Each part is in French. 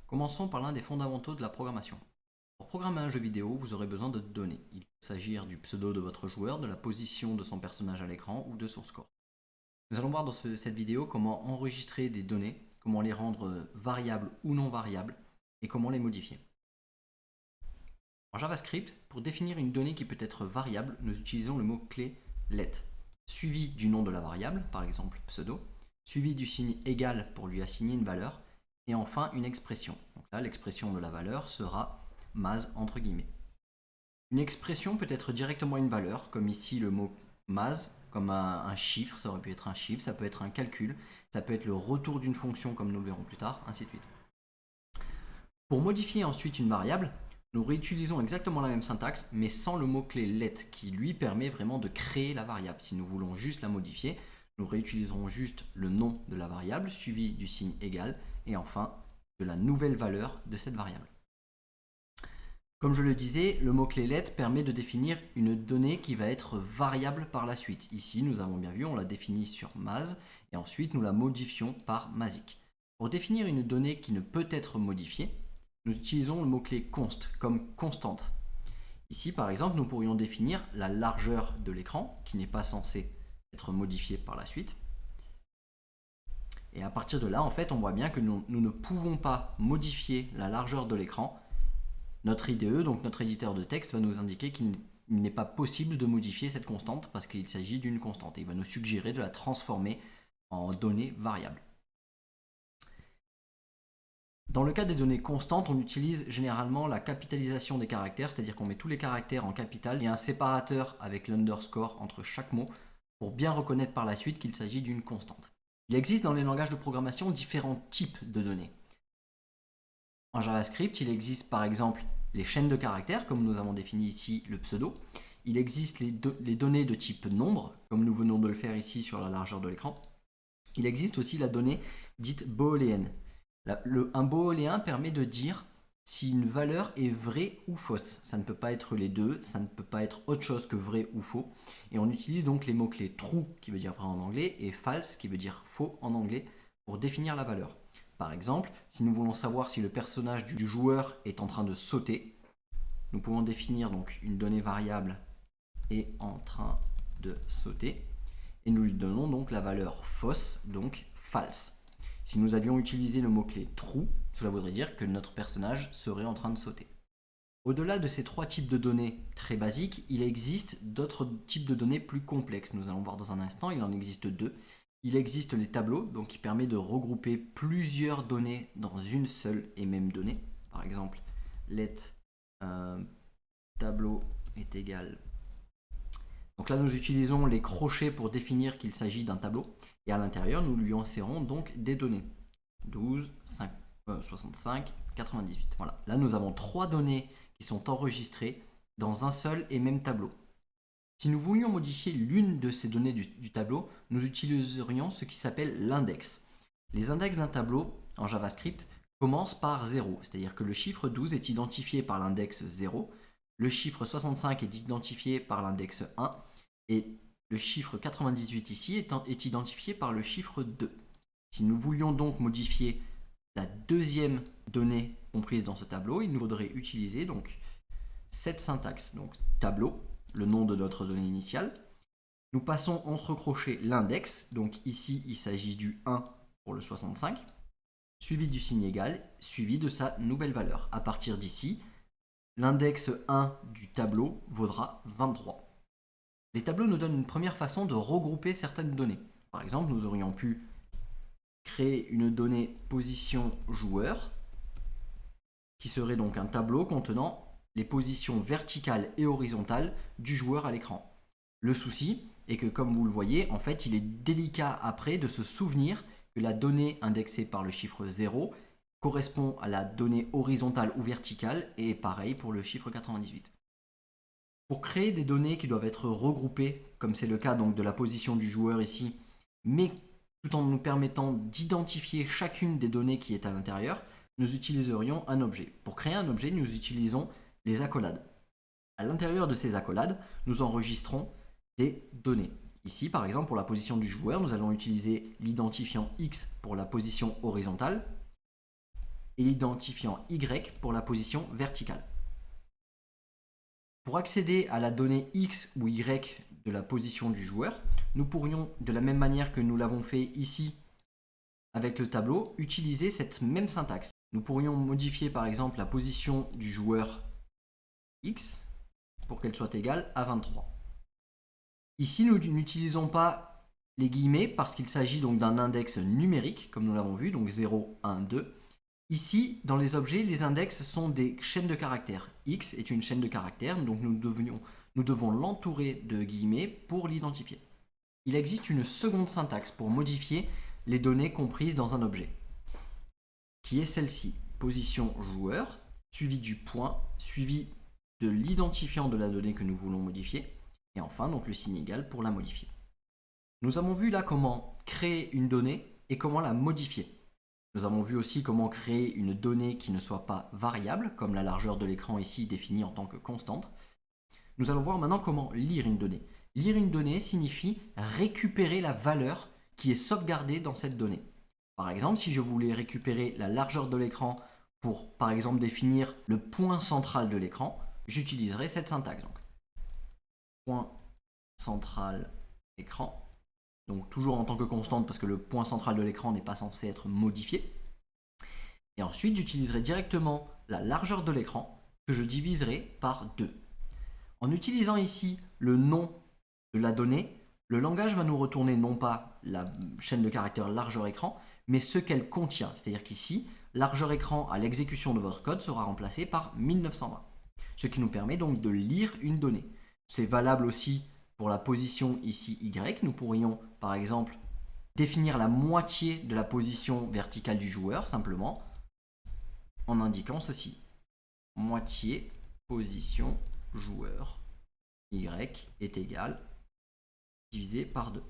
Commençons par l'un des fondamentaux de la programmation. Pour programmer un jeu vidéo, vous aurez besoin de données. Il peut s'agir du pseudo de votre joueur, de la position de son personnage à l'écran ou de son score. Nous allons voir dans cette vidéo comment enregistrer des données, comment les rendre variables ou non variables et comment les modifier. En JavaScript, pour définir une donnée qui peut être variable, nous utilisons le mot-clé let, suivi du nom de la variable, par exemple pseudo, suivi du signe égal pour lui assigner une valeur, et enfin une expression. Donc là, l'expression de la valeur sera mas entre guillemets. Une expression peut être directement une valeur, comme ici le mot mas, comme un chiffre, ça aurait pu être un chiffre, ça peut être un calcul, ça peut être le retour d'une fonction comme nous le verrons plus tard, ainsi de suite. Pour modifier ensuite une variable, nous réutilisons exactement la même syntaxe, mais sans le mot-clé let, qui lui permet vraiment de créer la variable. Si nous voulons juste la modifier, nous réutiliserons juste le nom de la variable, suivi du signe égal, et enfin de la nouvelle valeur de cette variable. Comme je le disais, le mot-clé let permet de définir une donnée qui va être variable par la suite. Ici, nous avons bien vu, on l'a définie sur mas, et ensuite nous la modifions par masic. Pour définir une donnée qui ne peut être modifiée, nous utilisons le mot-clé const comme constante. Ici, par exemple, nous pourrions définir la largeur de l'écran, qui n'est pas censée être modifiée par la suite. Et à partir de là, en fait, on voit bien que nous ne pouvons pas modifier la largeur de l'écran. Notre IDE, donc notre éditeur de texte, va nous indiquer qu'il n'est pas possible de modifier cette constante parce qu'il s'agit d'une constante. Et il va nous suggérer de la transformer en données variables. Dans le cas des données constantes, on utilise généralement la capitalisation des caractères, c'est-à-dire qu'on met tous les caractères en capital et un séparateur avec l'underscore entre chaque mot pour bien reconnaître par la suite qu'il s'agit d'une constante. Il existe dans les langages de programmation différents types de données. En JavaScript, il existe par exemple les chaînes de caractères, comme nous avons défini ici le pseudo. Il existe les données de type nombre, comme nous venons de le faire ici sur la largeur de l'écran. Il existe aussi la donnée dite booléenne. Un booléen permet de dire si une valeur est vraie ou fausse. Ça ne peut pas être les deux, ça ne peut pas être autre chose que vrai ou faux. Et on utilise donc les mots-clés true, qui veut dire vrai en anglais, et false, qui veut dire faux en anglais, pour définir la valeur. Par exemple, si nous voulons savoir si le personnage du joueur est en train de sauter, nous pouvons définir donc une donnée variable est en train de sauter, et nous lui donnons donc la valeur fausse, donc false. Si nous avions utilisé le mot-clé true, cela voudrait dire que notre personnage serait en train de sauter. Au-delà de ces trois types de données très basiques, il existe d'autres types de données plus complexes. Nous allons voir dans un instant, il en existe deux. Il existe les tableaux, donc qui permet de regrouper plusieurs données dans une seule et même donnée. Par exemple, let tableau est égal. Donc là, nous utilisons les crochets pour définir qu'il s'agit d'un tableau. Et à l'intérieur, nous lui insérons donc des données. 12, 65, 98. Voilà. Là, nous avons trois données qui sont enregistrées dans un seul et même tableau. Si nous voulions modifier l'une de ces données du tableau, nous utiliserions ce qui s'appelle l'index. Les index d'un tableau en JavaScript commencent par 0, c'est-à-dire que le chiffre 12 est identifié par l'index 0, le chiffre 65 est identifié par l'index 1 et le chiffre 98 ici est identifié par le chiffre 2. Si nous voulions donc modifier la deuxième donnée comprise dans ce tableau, il nous faudrait utiliser donc cette syntaxe, donc tableau, le nom de notre donnée initiale. Nous passons entre crochets l'index, donc ici il s'agit du 1 pour le 65, suivi du signe égal, suivi de sa nouvelle valeur. À partir d'ici, l'index 1 du tableau vaudra 23. Les tableaux nous donnent une première façon de regrouper certaines données. Par exemple, nous aurions pu créer une donnée position joueur, qui serait donc un tableau contenant les positions verticales et horizontales du joueur à l'écran. Le souci est que, comme vous le voyez, en fait, il est délicat après de se souvenir que la donnée indexée par le chiffre 0 correspond à la donnée horizontale ou verticale, et pareil pour le chiffre 98. Pour créer des données qui doivent être regroupées, comme c'est le cas donc de la position du joueur ici, mais tout en nous permettant d'identifier chacune des données qui est à l'intérieur, nous utiliserions un objet. Pour créer un objet, nous utilisons les accolades. À l'intérieur de ces accolades, nous enregistrons des données. Ici, par exemple, pour la position du joueur, nous allons utiliser l'identifiant X pour la position horizontale, et l'identifiant Y pour la position verticale. Pour accéder à la donnée X ou Y de la position du joueur, nous pourrions, de la même manière que nous l'avons fait ici avec le tableau, utiliser cette même syntaxe. Nous pourrions modifier par exemple la position du joueur X pour qu'elle soit égale à 23. Ici, nous n'utilisons pas les guillemets parce qu'il s'agit donc d'un index numérique, comme nous l'avons vu, donc 0, 1, 2. Ici, dans les objets, les index sont des chaînes de caractères. X est une chaîne de caractères, donc nous devons l'entourer de guillemets pour l'identifier. Il existe une seconde syntaxe pour modifier les données comprises dans un objet, qui est celle-ci. Position joueur, suivi du point, suivi de l'identifiant de la donnée que nous voulons modifier, et enfin donc le signe égal pour la modifier. Nous avons vu là comment créer une donnée et comment la modifier. Nous avons vu aussi comment créer une donnée qui ne soit pas variable, comme la largeur de l'écran ici définie en tant que constante. Nous allons voir maintenant comment lire une donnée. Lire une donnée signifie récupérer la valeur qui est sauvegardée dans cette donnée. Par exemple, si je voulais récupérer la largeur de l'écran pour, par exemple, définir le point central de l'écran, j'utiliserai cette syntaxe. Donc, point central écran. Donc toujours en tant que constante parce que le point central de l'écran n'est pas censé être modifié. Et ensuite, j'utiliserai directement la largeur de l'écran que je diviserai par 2. En utilisant ici le nom de la donnée, le langage va nous retourner non pas la chaîne de caractères largeur écran, mais ce qu'elle contient. C'est-à-dire qu'ici, largeur écran à l'exécution de votre code sera remplacé par 1920. Ce qui nous permet donc de lire une donnée. C'est valable aussi pour la position ici Y. Nous pourrions par exemple définir la moitié de la position verticale du joueur simplement en indiquant ceci. Moitié position joueur Y est égal divisé par 2.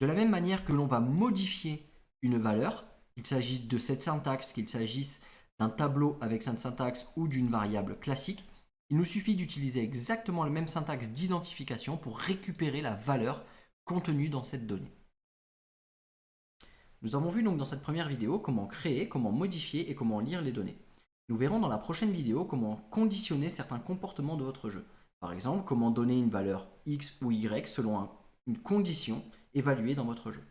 De la même manière que l'on va modifier une valeur, qu'il s'agisse de cette syntaxe, qu'il s'agisse d'un tableau avec cette syntaxe ou d'une variable classique, il nous suffit d'utiliser exactement la même syntaxe d'identification pour récupérer la valeur contenue dans cette donnée. Nous avons vu donc dans cette première vidéo comment créer, comment modifier et comment lire les données. Nous verrons dans la prochaine vidéo comment conditionner certains comportements de votre jeu. Par exemple, comment donner une valeur X ou Y selon une condition évaluée dans votre jeu.